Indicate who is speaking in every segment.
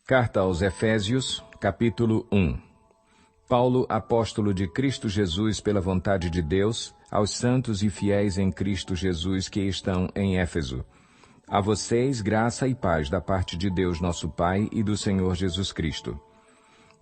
Speaker 1: Carta aos Efésios, capítulo 1. Paulo, apóstolo de Cristo Jesus pela vontade de Deus, aos santos e fiéis em Cristo Jesus que estão em Éfeso. A vocês, graça e paz da parte de Deus nosso Pai e do Senhor Jesus Cristo.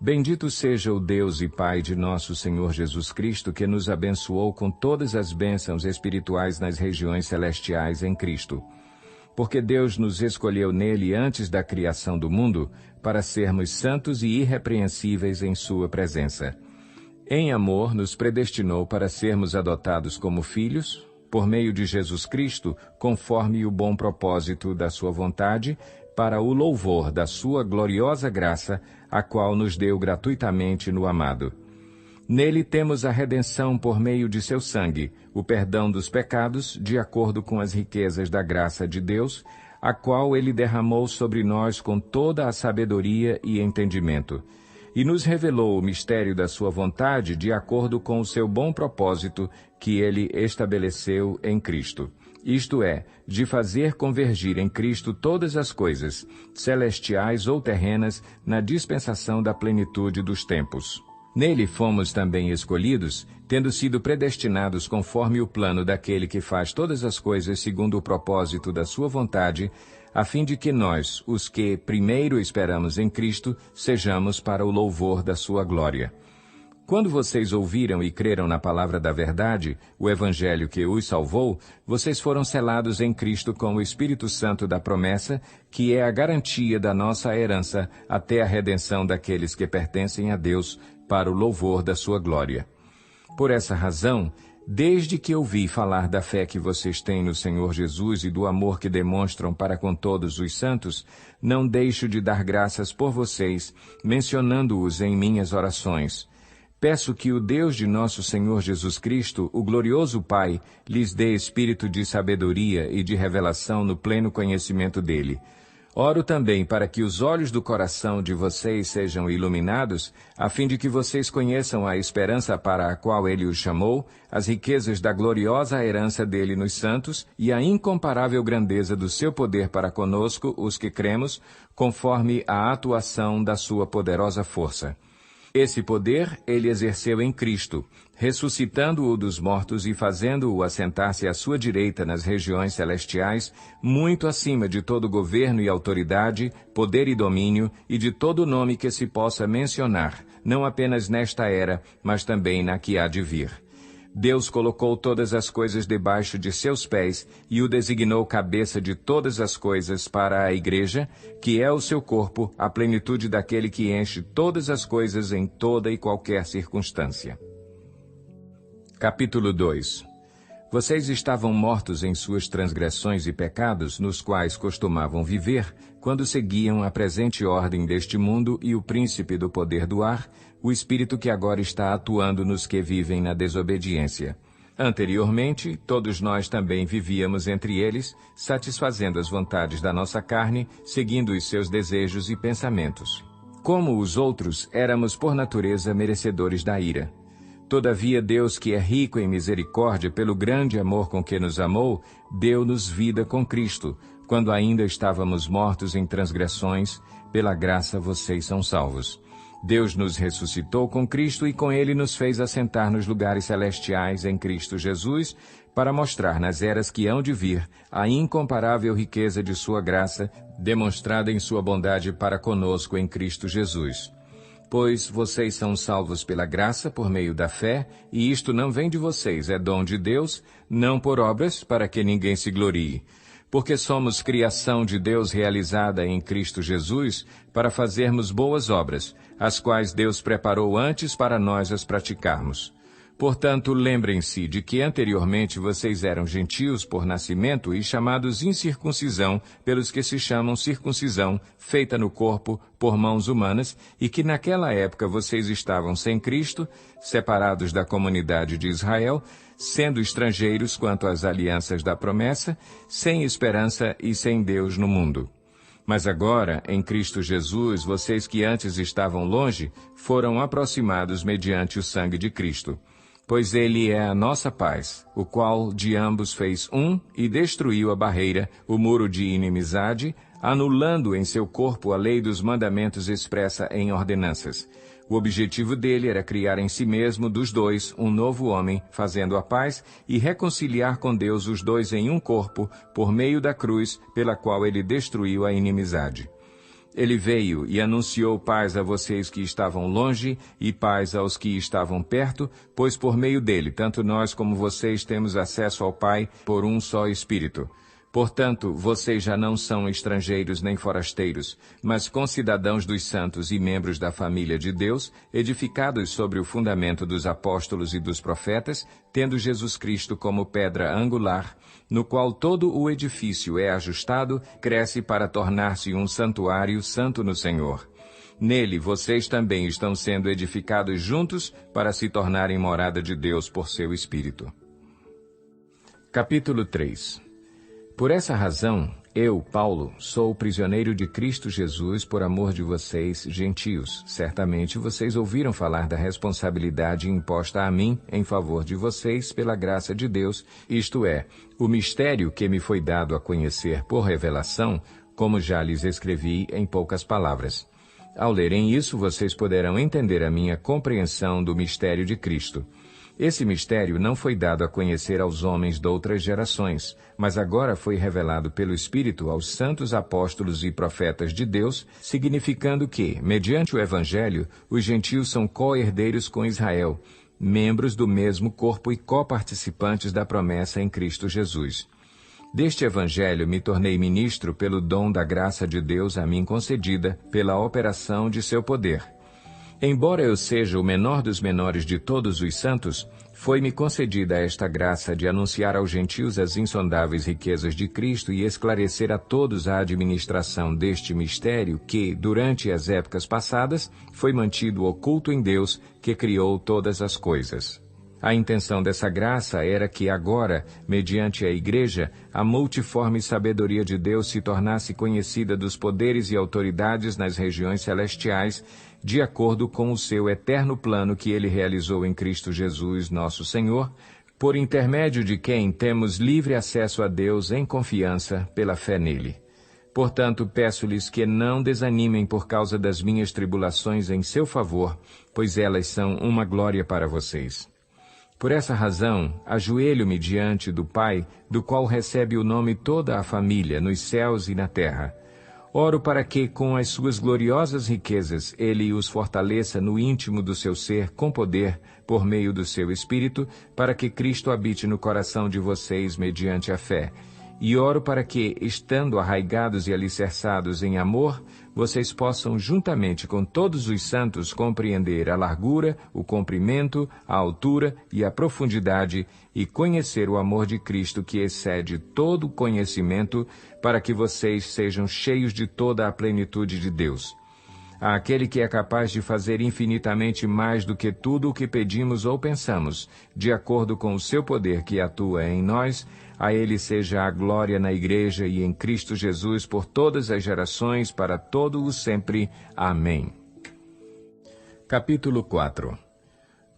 Speaker 1: Bendito seja o Deus e Pai de nosso Senhor Jesus Cristo, que nos abençoou com todas as bênçãos espirituais nas regiões celestiais em Cristo. Porque Deus nos escolheu nele antes da criação do mundo, para sermos santos e irrepreensíveis em sua presença. Em amor, nos predestinou para sermos adotados como filhos, por meio de Jesus Cristo, conforme o bom propósito da sua vontade, para o louvor da sua gloriosa graça, a qual nos deu gratuitamente no amado. Nele temos a redenção por meio de seu sangue, o perdão dos pecados, de acordo com as riquezas da graça de Deus, a qual ele derramou sobre nós com toda a sabedoria e entendimento, e nos revelou o mistério da sua vontade de acordo com o seu bom propósito que ele estabeleceu em Cristo. Isto é, de fazer convergir em Cristo todas as coisas, celestiais ou terrenas, na dispensação da plenitude dos tempos. Nele fomos também escolhidos, tendo sido predestinados conforme o plano daquele que faz todas as coisas segundo o propósito da sua vontade, a fim de que nós, os que primeiro esperamos em Cristo, sejamos para o louvor da sua glória. Quando vocês ouviram e creram na palavra da verdade, o evangelho que os salvou, vocês foram selados em Cristo com o Espírito Santo da promessa, que é a garantia da nossa herança até a redenção daqueles que pertencem a Deus, para o louvor da sua glória. Por essa razão, desde que ouvi falar da fé que vocês têm no Senhor Jesus e do amor que demonstram para com todos os santos, não deixo de dar graças por vocês, mencionando-os em minhas orações. Peço que o Deus de nosso Senhor Jesus Cristo, o glorioso Pai, lhes dê espírito de sabedoria e de revelação no pleno conhecimento dele. Oro também para que os olhos do coração de vocês sejam iluminados, a fim de que vocês conheçam a esperança para a qual ele os chamou, as riquezas da gloriosa herança dele nos santos e a incomparável grandeza do seu poder para conosco, os que cremos, conforme a atuação da sua poderosa força. Esse poder ele exerceu em Cristo, ressuscitando-o dos mortos e fazendo-o assentar-se à sua direita nas regiões celestiais, muito acima de todo governo e autoridade, poder e domínio, e de todo nome que se possa mencionar, não apenas nesta era, mas também na que há de vir. Deus colocou todas as coisas debaixo de seus pés e o designou cabeça de todas as coisas para a Igreja, que é o seu corpo, a plenitude daquele que enche todas as coisas em toda e qualquer circunstância. Capítulo 2. Vocês estavam mortos em suas transgressões e pecados, nos quais costumavam viver, quando seguiam a presente ordem deste mundo e o príncipe do poder do ar, o espírito que agora está atuando nos que vivem na desobediência. Anteriormente, todos nós também vivíamos entre eles, satisfazendo as vontades da nossa carne, seguindo os seus desejos e pensamentos. Como os outros, éramos por natureza merecedores da ira. Todavia Deus, que é rico em misericórdia pelo grande amor com que nos amou, deu-nos vida com Cristo, quando ainda estávamos mortos em transgressões, pela graça vocês são salvos. Deus nos ressuscitou com Cristo e com ele nos fez assentar nos lugares celestiais em Cristo Jesus, para mostrar nas eras que hão de vir a incomparável riqueza de sua graça, demonstrada em sua bondade para conosco em Cristo Jesus. Pois vocês são salvos pela graça por meio da fé, e isto não vem de vocês, é dom de Deus, não por obras, para que ninguém se glorie. Porque somos criação de Deus realizada em Cristo Jesus, para fazermos boas obras, as quais Deus preparou antes para nós as praticarmos. Portanto, lembrem-se de que anteriormente vocês eram gentios por nascimento e chamados incircuncisão pelos que se chamam circuncisão, feita no corpo por mãos humanas, e que naquela época vocês estavam sem Cristo, separados da comunidade de Israel, sendo estrangeiros quanto às alianças da promessa, sem esperança e sem Deus no mundo. Mas agora, em Cristo Jesus, vocês que antes estavam longe, foram aproximados mediante o sangue de Cristo. Pois ele é a nossa paz, o qual de ambos fez um e destruiu a barreira, o muro de inimizade, anulando em seu corpo a lei dos mandamentos expressa em ordenanças. O objetivo dele era criar em si mesmo, dos dois, um novo homem, fazendo a paz, e reconciliar com Deus os dois em um corpo, por meio da cruz, pela qual ele destruiu a inimizade. Ele veio e anunciou paz a vocês que estavam longe e paz aos que estavam perto, pois por meio dele, tanto nós como vocês temos acesso ao Pai por um só Espírito. Portanto, vocês já não são estrangeiros nem forasteiros, mas concidadãos dos santos e membros da família de Deus, edificados sobre o fundamento dos apóstolos e dos profetas, tendo Jesus Cristo como pedra angular, no qual todo o edifício é ajustado, cresce para tornar-se um santuário santo no Senhor. Nele vocês também estão sendo edificados juntos para se tornarem morada de Deus por seu Espírito. Capítulo 3. Por essa razão, eu, Paulo, sou prisioneiro de Cristo Jesus por amor de vocês, gentios. Certamente vocês ouviram falar da responsabilidade imposta a mim em favor de vocês pela graça de Deus, isto é, o mistério que me foi dado a conhecer por revelação, como já lhes escrevi em poucas palavras. Ao lerem isso, vocês poderão entender a minha compreensão do mistério de Cristo. Esse mistério não foi dado a conhecer aos homens de outras gerações, mas agora foi revelado pelo Espírito aos santos apóstolos e profetas de Deus, significando que, mediante o Evangelho, os gentios são co-herdeiros com Israel, membros do mesmo corpo e coparticipantes da promessa em Cristo Jesus. Deste Evangelho me tornei ministro pelo dom da graça de Deus a mim concedida, pela operação de seu poder. Embora eu seja o menor dos menores de todos os santos, foi-me concedida esta graça de anunciar aos gentios as insondáveis riquezas de Cristo e esclarecer a todos a administração deste mistério que, durante as épocas passadas, foi mantido oculto em Deus, que criou todas as coisas. A intenção dessa graça era que agora, mediante a Igreja, a multiforme sabedoria de Deus se tornasse conhecida dos poderes e autoridades nas regiões celestiais, de acordo com o seu eterno plano que ele realizou em Cristo Jesus, nosso Senhor, por intermédio de quem temos livre acesso a Deus em confiança pela fé nele. Portanto, peço-lhes que não desanimem por causa das minhas tribulações em seu favor, pois elas são uma glória para vocês. Por essa razão, ajoelho-me diante do Pai, do qual recebe o nome toda a família, nos céus e na terra. Oro para que, com as suas gloriosas riquezas, ele os fortaleça no íntimo do seu ser com poder, por meio do seu Espírito, para que Cristo habite no coração de vocês mediante a fé. E oro para que, estando arraigados e alicerçados em amor, vocês possam, juntamente com todos os santos, compreender a largura, o comprimento, a altura e a profundidade, e conhecer o amor de Cristo que excede todo o conhecimento, para que vocês sejam cheios de toda a plenitude de Deus. Àquele que é capaz de fazer infinitamente mais do que tudo o que pedimos ou pensamos, de acordo com o seu poder que atua em nós, a ele seja a glória na Igreja e em Cristo Jesus por todas as gerações, para todo o sempre. Amém. Capítulo 4.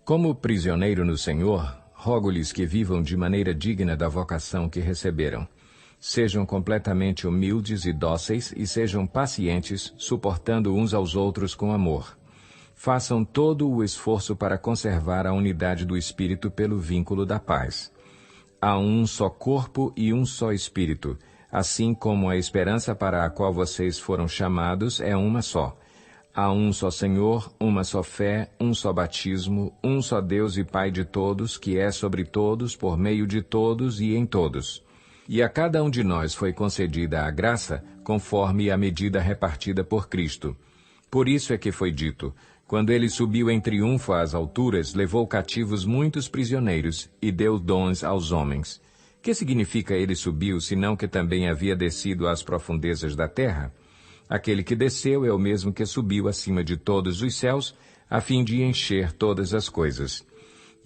Speaker 1: Como prisioneiro no Senhor, rogo-lhes que vivam de maneira digna da vocação que receberam. Sejam completamente humildes e dóceis e sejam pacientes, suportando uns aos outros com amor. Façam todo o esforço para conservar a unidade do Espírito pelo vínculo da paz. Há um só corpo e um só Espírito, assim como a esperança para a qual vocês foram chamados é uma só. Há um só Senhor, uma só fé, um só batismo, um só Deus e Pai de todos, que é sobre todos, por meio de todos e em todos. E a cada um de nós foi concedida a graça, conforme a medida repartida por Cristo. Por isso é que foi dito: quando ele subiu em triunfo às alturas, levou cativos muitos prisioneiros e deu dons aos homens. Que significa ele subiu, senão que também havia descido às profundezas da terra? Aquele que desceu é o mesmo que subiu acima de todos os céus, a fim de encher todas as coisas.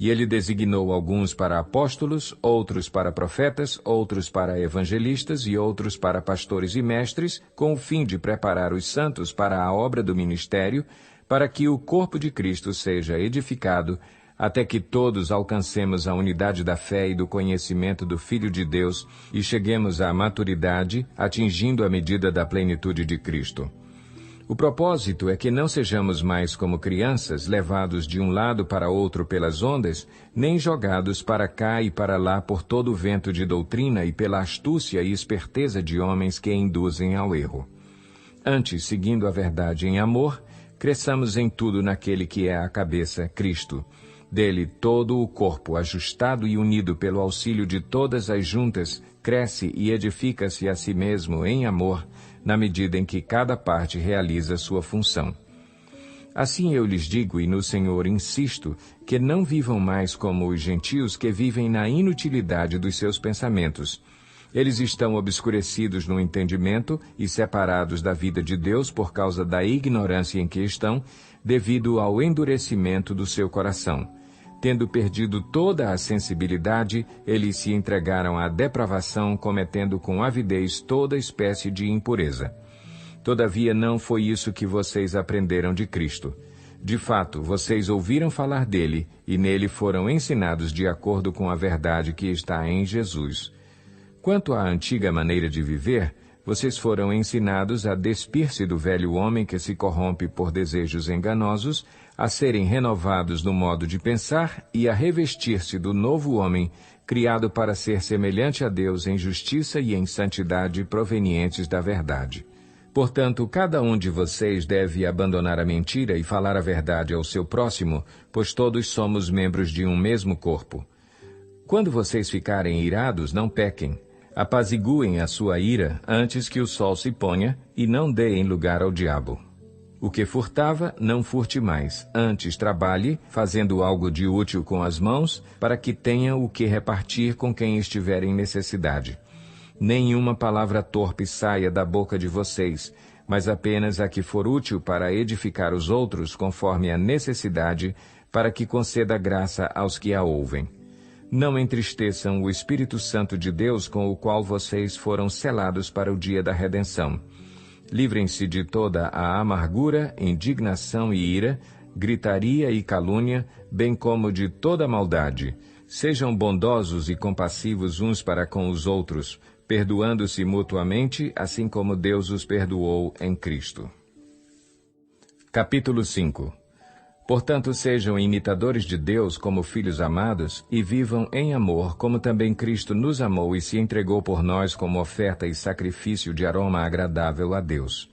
Speaker 1: E ele designou alguns para apóstolos, outros para profetas, outros para evangelistas e outros para pastores e mestres, com o fim de preparar os santos para a obra do ministério, para que o corpo de Cristo seja edificado, até que todos alcancemos a unidade da fé e do conhecimento do Filho de Deus e cheguemos à maturidade, atingindo a medida da plenitude de Cristo. O propósito é que não sejamos mais como crianças, levados de um lado para outro pelas ondas, nem jogados para cá e para lá por todo o vento de doutrina e pela astúcia e esperteza de homens que induzem ao erro. Antes, seguindo a verdade em amor, cresçamos em tudo naquele que é a cabeça, Cristo. Dele todo o corpo, ajustado e unido pelo auxílio de todas as juntas, cresce e edifica-se a si mesmo em amor, na medida em que cada parte realiza sua função. Assim eu lhes digo, e no Senhor insisto, que não vivam mais como os gentios que vivem na inutilidade dos seus pensamentos. Eles estão obscurecidos no entendimento e separados da vida de Deus por causa da ignorância em que estão, devido ao endurecimento do seu coração. Tendo perdido toda a sensibilidade, eles se entregaram à depravação, cometendo com avidez toda espécie de impureza. Todavia não foi isso que vocês aprenderam de Cristo. De fato, vocês ouviram falar dele, e nele foram ensinados de acordo com a verdade que está em Jesus. Quanto à antiga maneira de viver, vocês foram ensinados a despir-se do velho homem que se corrompe por desejos enganosos, a serem renovados no modo de pensar e a revestir-se do novo homem, criado para ser semelhante a Deus em justiça e em santidade provenientes da verdade. Portanto, cada um de vocês deve abandonar a mentira e falar a verdade ao seu próximo, pois todos somos membros de um mesmo corpo. Quando vocês ficarem irados, não pequem. Apaziguem a sua ira antes que o sol se ponha e não deem lugar ao diabo. O que furtava, não furte mais. Antes trabalhe, fazendo algo de útil com as mãos, para que tenha o que repartir com quem estiver em necessidade. Nenhuma palavra torpe saia da boca de vocês, mas apenas a que for útil para edificar os outros, conforme a necessidade, para que conceda graça aos que a ouvem. Não entristeçam o Espírito Santo de Deus, com o qual vocês foram selados para o dia da redenção. Livrem-se de toda a amargura, indignação e ira, gritaria e calúnia, bem como de toda maldade. Sejam bondosos e compassivos uns para com os outros, perdoando-se mutuamente, assim como Deus os perdoou em Cristo. Capítulo 5. Portanto, sejam imitadores de Deus como filhos amados e vivam em amor, como também Cristo nos amou e se entregou por nós como oferta e sacrifício de aroma agradável a Deus.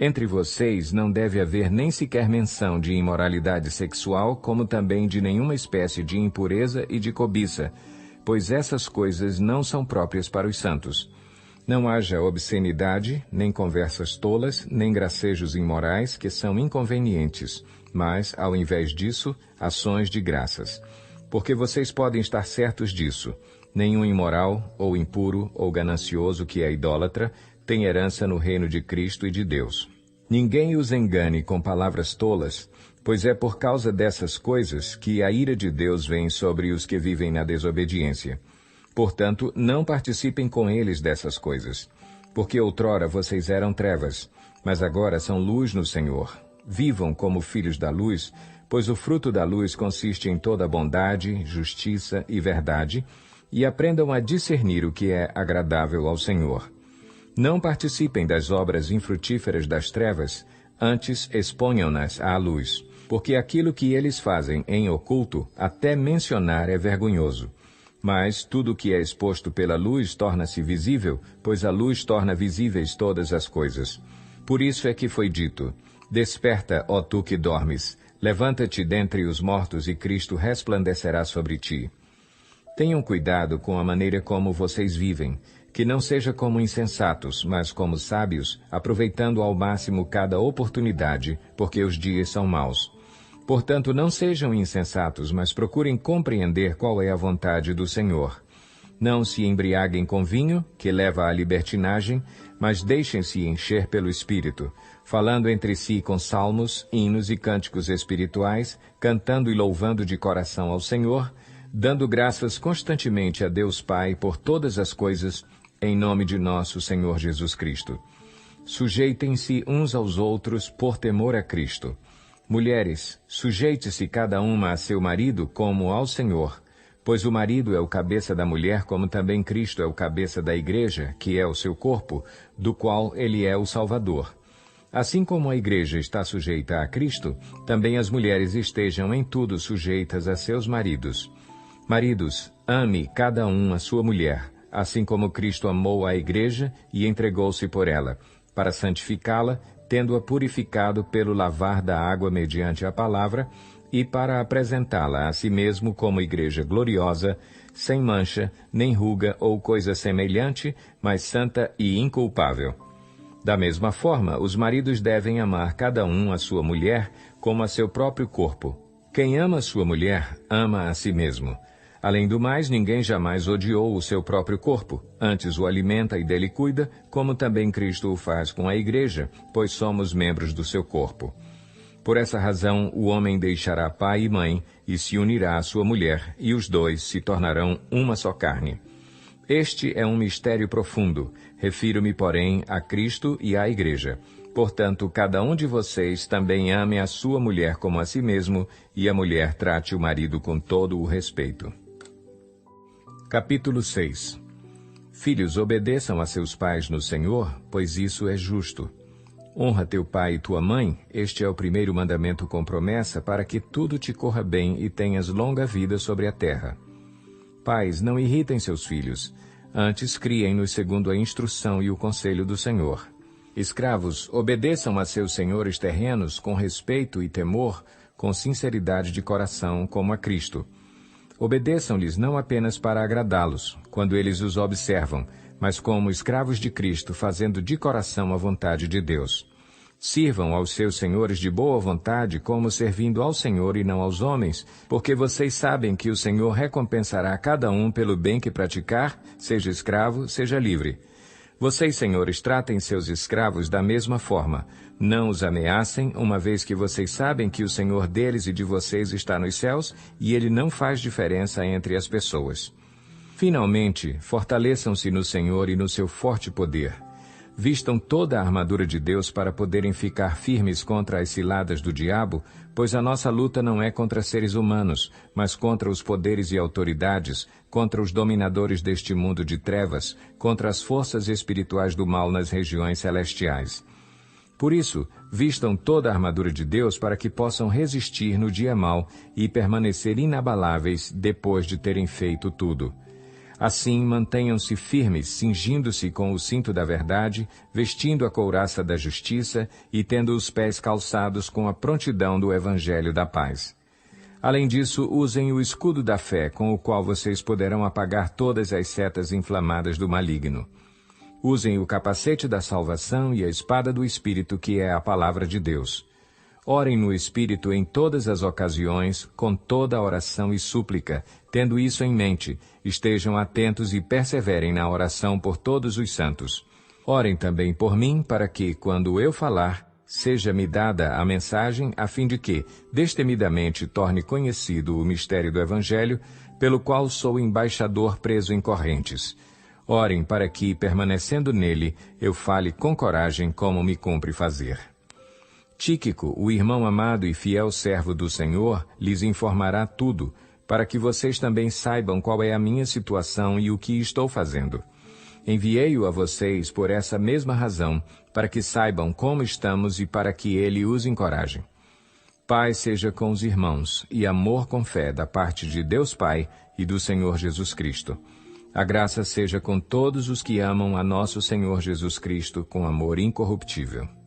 Speaker 1: Entre vocês não deve haver nem sequer menção de imoralidade sexual, como também de nenhuma espécie de impureza e de cobiça, pois essas coisas não são próprias para os santos. Não haja obscenidade, nem conversas tolas, nem gracejos imorais, que são inconvenientes, mas, ao invés disso, ações de graças. Porque vocês podem estar certos disso. Nenhum imoral, ou impuro, ou ganancioso que é idólatra, tem herança no reino de Cristo e de Deus. Ninguém os engane com palavras tolas, pois é por causa dessas coisas que a ira de Deus vem sobre os que vivem na desobediência. Portanto, não participem com eles dessas coisas. Porque outrora vocês eram trevas, mas agora são luz no Senhor. Vivam como filhos da luz, pois o fruto da luz consiste em toda bondade, justiça e verdade, e aprendam a discernir o que é agradável ao Senhor. Não participem das obras infrutíferas das trevas, antes exponham-nas à luz, porque aquilo que eles fazem em oculto, até mencionar é vergonhoso. Mas tudo o que é exposto pela luz torna-se visível, pois a luz torna visíveis todas as coisas. Por isso é que foi dito: Desperta, ó tu que dormes, levanta-te dentre os mortos e Cristo resplandecerá sobre ti. Tenham cuidado com a maneira como vocês vivem, que não seja como insensatos, mas como sábios, aproveitando ao máximo cada oportunidade, porque os dias são maus. Portanto, não sejam insensatos, mas procurem compreender qual é a vontade do Senhor. Não se embriaguem com vinho, que leva à libertinagem, mas deixem-se encher pelo Espírito, falando entre si com salmos, hinos e cânticos espirituais, cantando e louvando de coração ao Senhor, dando graças constantemente a Deus Pai por todas as coisas, em nome de nosso Senhor Jesus Cristo. Sujeitem-se uns aos outros por temor a Cristo. Mulheres, sujeite-se cada uma a seu marido como ao Senhor, pois o marido é o cabeça da mulher, como também Cristo é o cabeça da igreja, que é o seu corpo, do qual ele é o Salvador. Assim como a igreja está sujeita a Cristo, também as mulheres estejam em tudo sujeitas a seus maridos. Maridos, ame cada um a sua mulher, assim como Cristo amou a igreja e entregou-se por ela, para santificá-la, tendo-a purificado pelo lavar da água mediante a palavra, e para apresentá-la a si mesmo como igreja gloriosa, sem mancha, nem ruga ou coisa semelhante, mas santa e inculpável. Da mesma forma, os maridos devem amar cada um a sua mulher como a seu próprio corpo. Quem ama a sua mulher, ama a si mesmo. Além do mais, ninguém jamais odiou o seu próprio corpo, antes o alimenta e dele cuida, como também Cristo o faz com a igreja, pois somos membros do seu corpo. Por essa razão, o homem deixará pai e mãe e se unirá à sua mulher, e os dois se tornarão uma só carne. Este é um mistério profundo. Refiro-me, porém, a Cristo e à igreja. Portanto, cada um de vocês também ame a sua mulher como a si mesmo, e a mulher trate o marido com todo o respeito. Capítulo 6. Filhos, obedeçam a seus pais no Senhor, pois isso é justo. Honra teu pai e tua mãe, este é o primeiro mandamento com promessa, para que tudo te corra bem e tenhas longa vida sobre a terra. Pais, não irritem seus filhos, antes criem-nos segundo a instrução e o conselho do Senhor. Escravos, obedeçam a seus senhores terrenos com respeito e temor, com sinceridade de coração, como a Cristo. Obedeçam-lhes não apenas para agradá-los, quando eles os observam, mas como escravos de Cristo, fazendo de coração a vontade de Deus. Sirvam aos seus senhores de boa vontade, como servindo ao Senhor e não aos homens, porque vocês sabem que o Senhor recompensará cada um pelo bem que praticar, seja escravo, seja livre. Vocês, senhores, tratem seus escravos da mesma forma. Não os ameacem, uma vez que vocês sabem que o Senhor deles e de vocês está nos céus, e ele não faz diferença entre as pessoas. Finalmente, fortaleçam-se no Senhor e no seu forte poder. Vistam toda a armadura de Deus para poderem ficar firmes contra as ciladas do diabo, pois a nossa luta não é contra seres humanos, mas contra os poderes e autoridades, contra os dominadores deste mundo de trevas, contra as forças espirituais do mal nas regiões celestiais. Por isso, vistam toda a armadura de Deus para que possam resistir no dia mau e permanecer inabaláveis depois de terem feito tudo. Assim, mantenham-se firmes, cingindo-se com o cinto da verdade, vestindo a couraça da justiça e tendo os pés calçados com a prontidão do Evangelho da paz. Além disso, usem o escudo da fé, com o qual vocês poderão apagar todas as setas inflamadas do maligno. Usem o capacete da salvação e a espada do Espírito, que é a palavra de Deus. Orem no Espírito em todas as ocasiões, com toda a oração e súplica. Tendo isso em mente, estejam atentos e perseverem na oração por todos os santos. Orem também por mim, para que, quando eu falar, seja-me dada a mensagem, a fim de que, destemidamente, torne conhecido o mistério do Evangelho, pelo qual sou embaixador preso em correntes. Orem para que, permanecendo nele, eu fale com coragem como me cumpre fazer. Tíquico, o irmão amado e fiel servo do Senhor, lhes informará tudo, para que vocês também saibam qual é a minha situação e o que estou fazendo. Enviei-o a vocês por essa mesma razão, para que saibam como estamos e para que ele os encoraje. Paz seja com os irmãos, e amor com fé da parte de Deus Pai e do Senhor Jesus Cristo. A graça seja com todos os que amam a nosso Senhor Jesus Cristo com amor incorruptível.